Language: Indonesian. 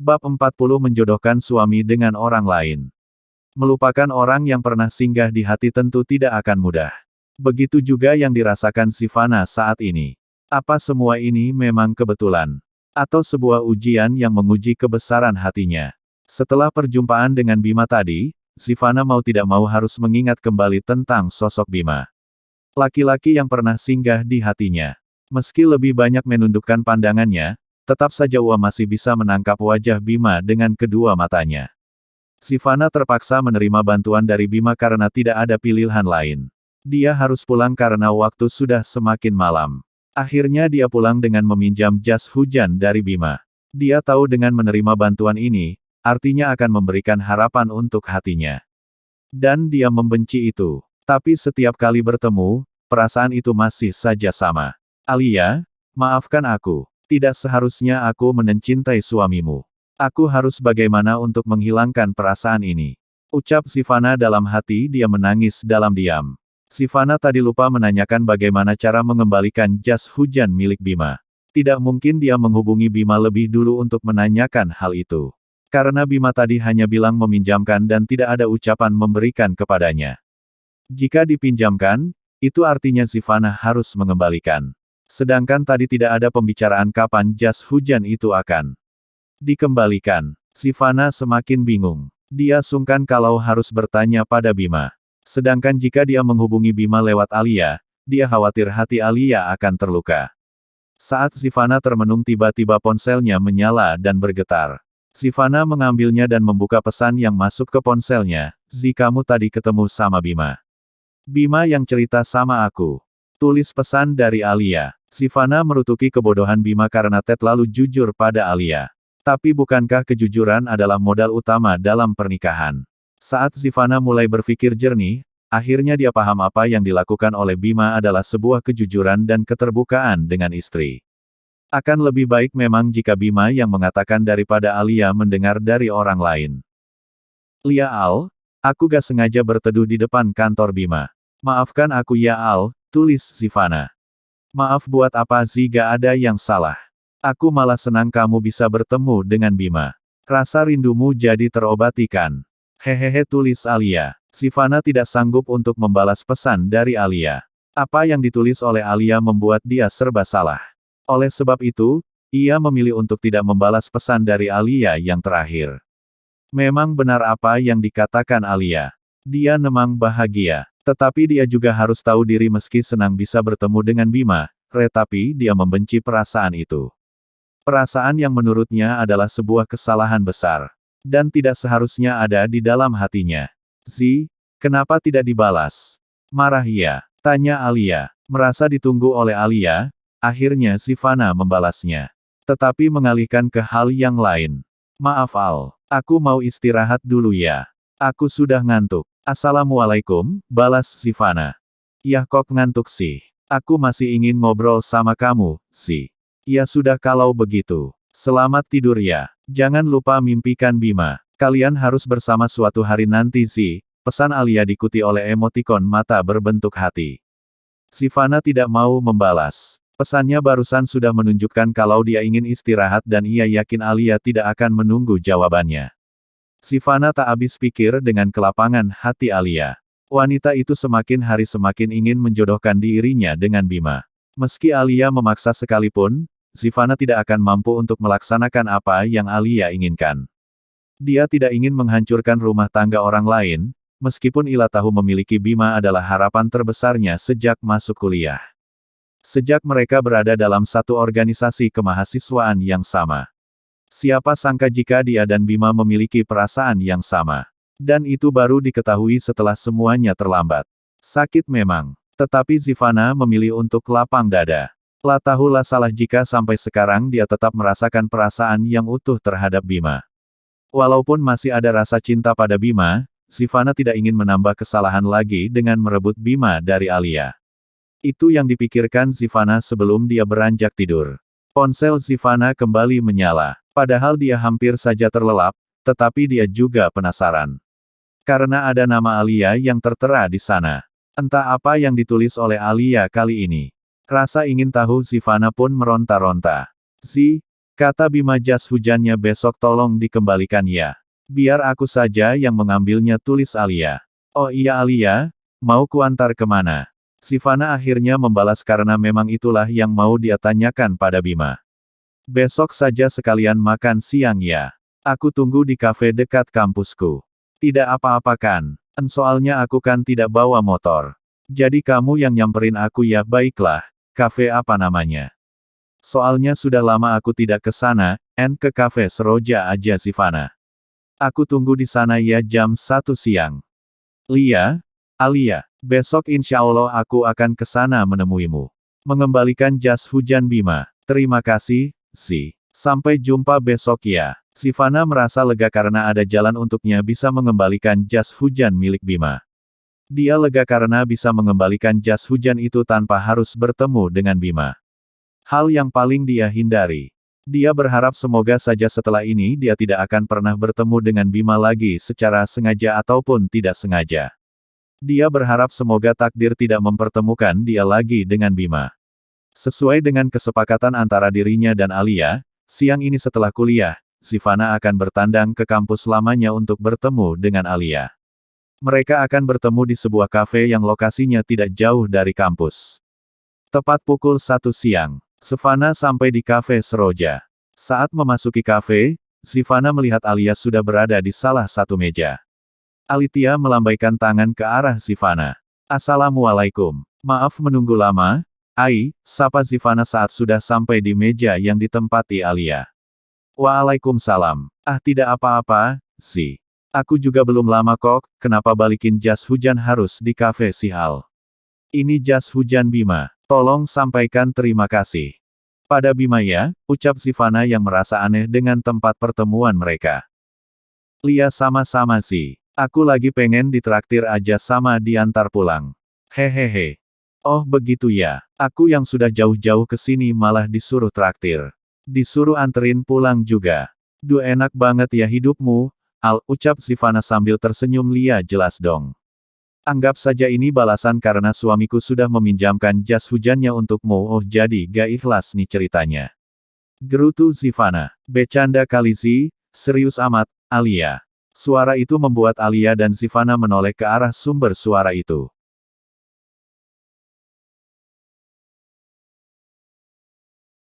Bab 40 menjodohkan suami dengan orang lain. Melupakan orang yang pernah singgah di hati tentu tidak akan mudah. Begitu juga yang dirasakan Sivana saat ini. Apa semua ini memang kebetulan? Atau sebuah ujian yang menguji kebesaran hatinya? Setelah perjumpaan dengan Bima tadi, Sivana mau tidak mau harus mengingat kembali tentang sosok Bima. Laki-laki yang pernah singgah di hatinya. Meski lebih banyak menundukkan pandangannya, tetap saja Ua masih bisa menangkap wajah Bima dengan kedua matanya. Sivana terpaksa menerima bantuan dari Bima karena tidak ada pilihan lain. Dia harus pulang karena waktu sudah semakin malam. Akhirnya dia pulang dengan meminjam jas hujan dari Bima. Dia tahu dengan menerima bantuan ini, artinya akan memberikan harapan untuk hatinya. Dan dia membenci itu. Tapi setiap kali bertemu, perasaan itu masih saja sama. Alia, maafkan aku. Tidak seharusnya aku mencintai suamimu. Aku harus bagaimana untuk menghilangkan perasaan ini. Ucap Sivana dalam hati, dia menangis dalam diam. Sivana tadi lupa menanyakan bagaimana cara mengembalikan jas hujan milik Bima. Tidak mungkin dia menghubungi Bima lebih dulu untuk menanyakan hal itu. Karena Bima tadi hanya bilang meminjamkan dan tidak ada ucapan memberikan kepadanya. Jika dipinjamkan, itu artinya Sivana harus mengembalikan. Sedangkan tadi tidak ada pembicaraan kapan jas hujan itu akan dikembalikan. Sivana semakin bingung. Dia sungkan kalau harus bertanya pada Bima. Sedangkan jika dia menghubungi Bima lewat Alia, dia khawatir hati Alia akan terluka. Saat Sivana termenung tiba-tiba ponselnya menyala dan bergetar. Sivana mengambilnya dan membuka pesan yang masuk ke ponselnya. "Zi, kamu tadi ketemu sama Bima. Bima yang cerita sama aku." Tulis pesan dari Alia. Sivana merutuki kebodohan Bima karena terlalu jujur pada Alia. Tapi bukankah kejujuran adalah modal utama dalam pernikahan? Saat Sivana mulai berpikir jernih, akhirnya dia paham apa yang dilakukan oleh Bima adalah sebuah kejujuran dan keterbukaan dengan istri. Akan lebih baik memang jika Bima yang mengatakan daripada Alia mendengar dari orang lain. "Lia Al, aku gak sengaja berteduh di depan kantor Bima. Maafkan aku ya Al," tulis Sivana. "Maaf buat apa Zi, gak ada yang salah. Aku malah senang kamu bisa bertemu dengan Bima. Rasa rindumu jadi terobati kan?" Hehehe, tulis Alia. Sivana tidak sanggup untuk membalas pesan dari Alia. Apa yang ditulis oleh Alia membuat dia serba salah. Oleh sebab itu, ia memilih untuk tidak membalas pesan dari Alia yang terakhir. Memang benar apa yang dikatakan Alia. Dia memang bahagia. Tetapi dia juga harus tahu diri meski senang bisa bertemu dengan Bima, tetapi dia membenci perasaan itu. Perasaan yang menurutnya adalah sebuah kesalahan besar. Dan tidak seharusnya ada di dalam hatinya. "Zi, kenapa tidak dibalas?" "Marah ya?" tanya Alia. Merasa ditunggu oleh Alia, akhirnya Sivana membalasnya. Tetapi mengalihkan ke hal yang lain. "Maaf Al, aku mau istirahat dulu ya. Aku sudah ngantuk." "Assalamualaikum," balas Sivana. "Yah kok ngantuk sih? Aku masih ingin ngobrol sama kamu, Zi." "Ya sudah kalau begitu. Selamat tidur ya. Jangan lupa mimpikan Bima. Kalian harus bersama suatu hari nanti Zi," pesan Alia diikuti oleh emotikon mata berbentuk hati. Sivana tidak mau membalas. Pesannya barusan sudah menunjukkan kalau dia ingin istirahat dan ia yakin Alia tidak akan menunggu jawabannya. Sivana tak habis pikir dengan kelapangan hati Alia. Wanita itu semakin hari semakin ingin menjodohkan dirinya dengan Bima. Meski Alia memaksa sekalipun, Sivana tidak akan mampu untuk melaksanakan apa yang Alia inginkan. Dia tidak ingin menghancurkan rumah tangga orang lain, meskipun ia tahu memiliki Bima adalah harapan terbesarnya sejak masuk kuliah. Sejak mereka berada dalam satu organisasi kemahasiswaan yang sama. Siapa sangka jika dia dan Bima memiliki perasaan yang sama. Dan itu baru diketahui setelah semuanya terlambat. Sakit memang. Tetapi Sivana memilih untuk lapang dada. La tahulah salah jika sampai sekarang dia tetap merasakan perasaan yang utuh terhadap Bima. Walaupun masih ada rasa cinta pada Bima, Sivana tidak ingin menambah kesalahan lagi dengan merebut Bima dari Alia. Itu yang dipikirkan Sivana sebelum dia beranjak tidur. Ponsel Sivana kembali menyala. Padahal dia hampir saja terlelap, tetapi dia juga penasaran. Karena ada nama Alia yang tertera di sana. Entah apa yang ditulis oleh Alia kali ini. Rasa ingin tahu Sivana pun meronta-ronta. "Zi, Kata Bima, jas hujannya besok tolong dikembalikan ya. Biar aku saja yang mengambilnya, tulis Alia. Oh iya Alia, mau kuantar kemana? Sivana akhirnya membalas karena memang itulah yang mau dia tanyakan pada Bima. Besok saja sekalian makan siang ya. Aku tunggu di kafe dekat kampusku. Tidak apa-apa kan? Soalnya aku kan tidak bawa motor. Jadi kamu yang nyamperin aku ya. Baiklah, kafe apa namanya? Soalnya sudah lama aku tidak ke sana, ke kafe Seroja aja Sivana. Aku tunggu di sana ya jam 1 siang. Lia, Alia, besok insya Allah aku akan ke sana menemuimu. Mengembalikan jas hujan Bima. Terima kasih, Si. Sampai jumpa besok ya. Sivana merasa lega karena ada jalan untuknya bisa mengembalikan jas hujan milik Bima. Dia lega karena bisa mengembalikan jas hujan itu tanpa harus bertemu dengan Bima. Hal yang paling dia hindari. Dia berharap semoga saja setelah ini dia tidak akan pernah bertemu dengan Bima lagi secara sengaja ataupun tidak sengaja. Dia berharap semoga takdir tidak mempertemukan dia lagi dengan Bima. Sesuai dengan kesepakatan antara dirinya dan Alia, siang ini setelah kuliah, Sivana akan bertandang ke kampus lamanya untuk bertemu dengan Alia. Mereka akan bertemu di sebuah kafe yang lokasinya tidak jauh dari kampus. Tepat pukul 1 siang. Sivana sampai di kafe Seroja. Saat memasuki kafe, Sivana melihat Alia sudah berada di salah satu meja. Alitia melambaikan tangan ke arah Sivana. Assalamualaikum. Maaf menunggu lama, Ai, sapa Sivana saat sudah sampai di meja yang ditempati Alia. Waalaikumsalam. Tidak apa-apa, Si. Aku juga belum lama kok, kenapa balikin jas hujan harus di kafe Sihal? Ini jas hujan Bima. Tolong sampaikan terima kasih pada Bima ya, ucap Sivana yang merasa aneh dengan tempat pertemuan mereka. Lia sama-sama Si. Aku lagi pengen ditraktir aja sama diantar pulang. Hehehe. Oh begitu ya, aku yang sudah jauh-jauh ke sini malah disuruh traktir. Disuruh anterin pulang juga. Duh enak banget ya hidupmu, Al, ucap Sivana sambil tersenyum. Lia jelas dong. Anggap saja ini balasan karena suamiku sudah meminjamkan jas hujannya untukmu. Oh jadi gak ikhlas nih ceritanya. Gerutu Sivana. Becanda kali sih, serius amat, Alia. Suara itu membuat Alia dan Sivana menoleh ke arah sumber suara itu.